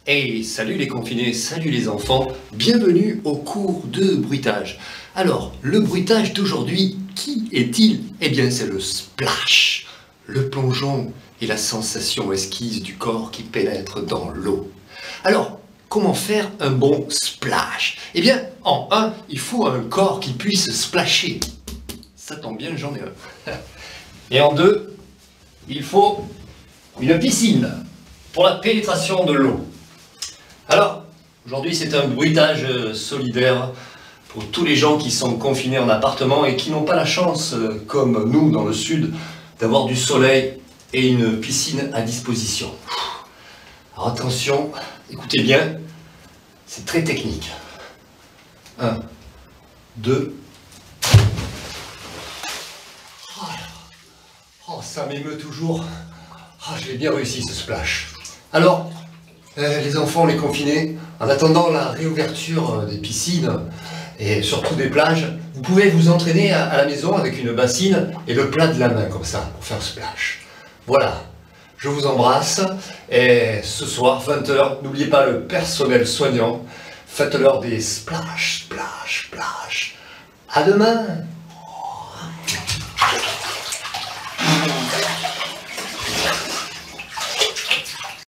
Hey, salut les confinés, salut les enfants, bienvenue au cours de bruitage. Alors, le bruitage d'aujourd'hui, qui est-il? Eh bien, c'est le splash, le plongeon et la sensation esquisse du corps qui pénètre dans l'eau. Alors, comment faire un bon splash? Eh bien, en un, il faut un corps qui puisse splasher. Ça tombe bien, j'en ai un. Et en deux, il faut une piscine pour la pénétration de l'eau. Alors, aujourd'hui c'est un bruitage solidaire pour tous les gens qui sont confinés en appartement et qui n'ont pas la chance, comme nous dans le sud, d'avoir du soleil et une piscine à disposition. Alors attention, écoutez bien, c'est très technique. 1, 2... Oh, ça m'émeut toujours. Oh, je l'ai bien réussi ce splash. Alors, les enfants, les confinés, en attendant la réouverture des piscines et surtout des plages, vous pouvez vous entraîner à la maison avec une bassine et le plat de la main comme ça pour faire splash. Voilà, je vous embrasse et ce soir 20 h, n'oubliez pas le personnel soignant, faites-leur des splash, splash, splash. À demain!